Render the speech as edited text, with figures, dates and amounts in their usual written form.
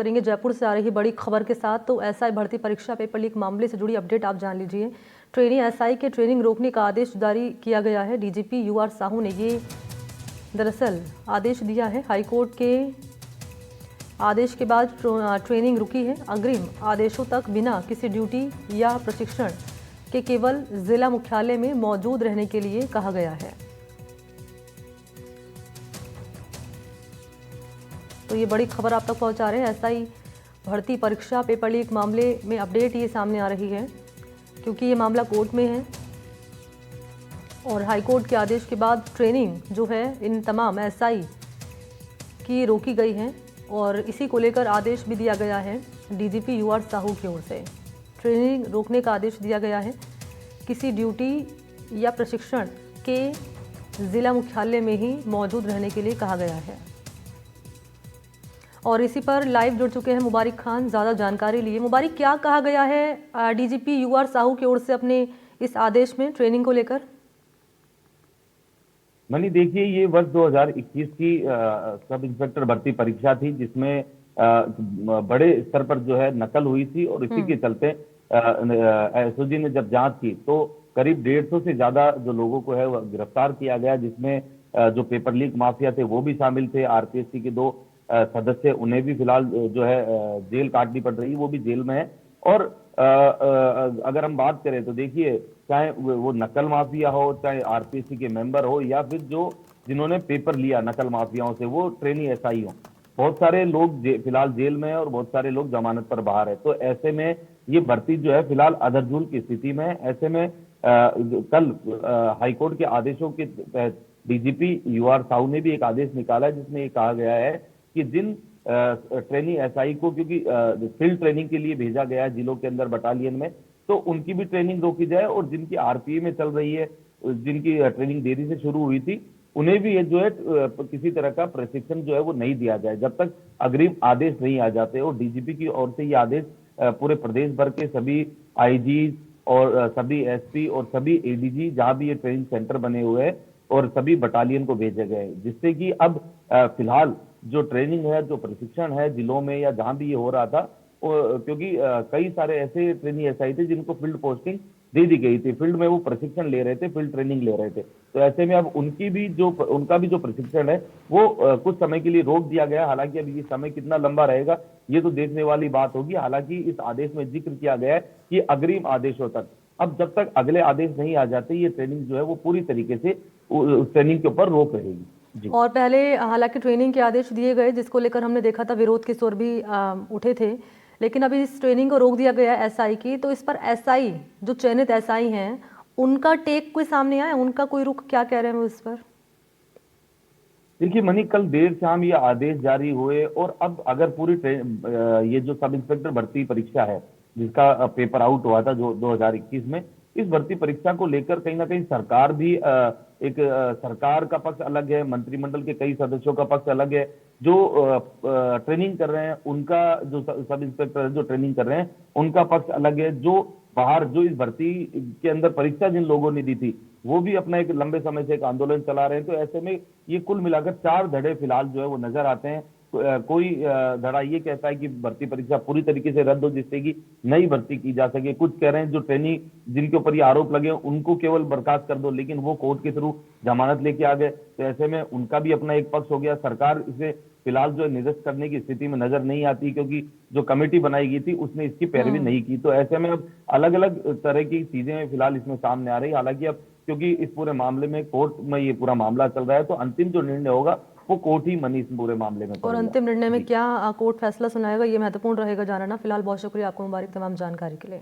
करेंगे जयपुर से आ रही बड़ी खबर के साथ। तो एसआई भर्ती परीक्षा पेपर लीक मामले से जुड़ी अपडेट आप जान लीजिए। ट्रेनी एसआई के ट्रेनिंग रोकने का आदेश जारी किया गया है। डीजीपी यूआर साहू ने ये दरअसल आदेश दिया है। हाईकोर्ट के आदेश के बाद ट्रेनिंग रुकी है। अग्रिम आदेशों तक बिना किसी ड्यूटी या प्रशिक्षण के केवल जिला मुख्यालय में मौजूद रहने के लिए कहा गया है। तो ये बड़ी खबर आप तक पहुंचा रहे हैं। एसआई भर्ती परीक्षा पेपर लीक मामले में अपडेट ये सामने आ रही है, क्योंकि ये मामला कोर्ट में है और हाईकोर्ट के आदेश के बाद ट्रेनिंग जो है इन तमाम एसआई की रोकी गई है और इसी को लेकर आदेश भी दिया गया है डीजीपी यूआर साहू की ओर से। ट्रेनिंग रोकने का आदेश दिया गया है। किसी ड्यूटी या प्रशिक्षण के जिला मुख्यालय में ही मौजूद रहने के लिए कहा गया है। और इसी पर लाइव जुड़ चुके हैं मुबारिक खान ज़्यादा जानकारी लिए। मुबारिक, क्या कहा गया है डीजीपी यूआर साहू की ओर से अपने इस आदेश में ट्रेनिंग को लेकर? मनी, देखिए, ये वर्ष 2021 की सब इंस्पेक्टर भर्ती परीक्षा थी, जिसमें बड़े स्तर पर जो है नकल हुई थी और इसी के चलते एसओजी ने जब जांच की तो करीब 150 से ज्यादा जो लोगों को है वो गिरफ्तार किया गया, जिसमें जो पेपर लीक माफिया थे वो भी शामिल थे। आरपीएससी के 2 सदस्य, उन्हें भी फिलहाल जो है जेल काटनी पड़ रही है, वो भी जेल में है। और अगर हम बात करें तो देखिए, चाहे वो नकल माफिया हो, चाहे आरपीएससी के मेंबर हो, या फिर जिन्होंने पेपर लिया नकल माफियाओं से, वो ट्रेनी एसआई हो, बहुत सारे लोग फिलहाल जेल में है और बहुत सारे लोग जमानत पर बाहर है। तो ऐसे में ये भर्ती जो है फिलहाल अधरझूल की स्थिति में है। ऐसे में कल हाईकोर्ट के आदेशों के तहत डीजीपी यूआर साहू ने भी एक आदेश निकाला है, जिसमें ये कहा गया है कि जिन ट्रेनी एसआई को, क्योंकि फील्ड ट्रेनिंग के लिए भेजा गया है जिलों के अंदर बटालियन में, तो उनकी भी ट्रेनिंग रोकी जाए और जिनकी आरपीए में चल रही है, जिनकी ट्रेनिंग देरी से शुरू हुई थी, उन्हें भी ये जो है किसी तरह का प्रशिक्षण जो है वो नहीं दिया जाए जब तक अग्रिम आदेश नहीं आ जाते। और डीजीपी की ओर से ये आदेश पूरे प्रदेश भर के सभी आईजी और सभी एसपी और सभी एडीजी, जहां भी ये ट्रेनिंग सेंटर बने हुए हैं, और सभी बटालियन को भेजे गए, जिससे कि अब फिलहाल जो ट्रेनिंग है, जो प्रशिक्षण है जिलों में या जहां भी ये हो रहा था, क्योंकि कई सारे ऐसे ट्रेनी एसआई थे जिनको फील्ड पोस्टिंग दे दी गई थी, फील्ड में वो प्रशिक्षण ले रहे थे, फील्ड ट्रेनिंग ले रहे थे। तो ऐसे में अब उनका भी जो प्रशिक्षण है वो कुछ समय के लिए रोक दिया गया। हालांकि अब ये समय कितना लंबा रहेगा ये तो देखने वाली बात होगी। हालांकि इस आदेश में जिक्र किया गया है कि अग्रिम आदेशों तक, अब जब तक अगले आदेश नहीं आ जाते, ये ट्रेनिंग जो है वो पूरी तरीके से उस ट्रेनिंग के ऊपर रोक रहेगी जी। और पहले हालांकि ट्रेनिंग के आदेश दिए गए, जिसको लेकर हमने देखा था विरोध के सुर भी उठे थे, लेकिन अभी इस ट्रेनिंग को रोक दिया गया है एसआई की। तो इस पर एसआई, जो चयनित एसआई हैं, उनका टेक कोई सामने आया, उनका कोई रुख क्या कह रहे हैं वो इस पर? देखिए मनी, कल देर शाम ये आदेश जारी हुए और अब अगर पूरी ये जो सब इंस्पेक्टर भर्ती परीक्षा है जिसका पेपर आउट हुआ था जो 2021 में, इस भर्ती परीक्षा को लेकर कहीं ना कहीं सरकार भी सरकार का पक्ष अलग है, मंत्रिमंडल के कई सदस्यों का पक्ष अलग है। जो ट्रेनिंग कर रहे हैं उनका, जो सब इंस्पेक्टर जो ट्रेनिंग कर रहे हैं उनका पक्ष अलग है। जो बाहर जो इस भर्ती के अंदर परीक्षा जिन लोगों ने दी थी वो भी अपना एक लंबे समय से एक आंदोलन चला रहे हैं। तो ऐसे में ये कुल मिलाकर 4 धड़े फिलहाल जो है वो नजर आते हैं। कोई धड़ा ये कहता है कि भर्ती परीक्षा पूरी तरीके से रद्द हो जिससे कि नई भर्ती की जा सके। कुछ कह रहे हैं जो ट्रेनी जिनके ऊपर ये आरोप लगे उनको केवल बर्खास्त कर दो, लेकिन वो कोर्ट के थ्रू जमानत लेके आ गए। तो ऐसे में उनका भी अपना एक पक्ष हो गया। सरकार इसे फिलहाल जो निरस्त करने की स्थिति में नजर नहीं आती, क्योंकि जो कमेटी बनाई गई थी उसने इसकी पैरवी नहीं की। तो ऐसे में अब अलग अलग तरह की चीजें फिलहाल इसमें सामने आ रही। हालांकि अब क्योंकि इस पूरे मामले में कोर्ट में ये पूरा मामला चल रहा है, तो अंतिम जो निर्णय होगा वो कोर्ट ही मनी इस पूरे मामले में। और अंतिम निर्णय में क्या कोर्ट फैसला सुनाएगा, ये महत्वपूर्ण रहेगा जानना। फिलहाल बहुत शुक्रिया आपको मुबारक तमाम जानकारी के लिए।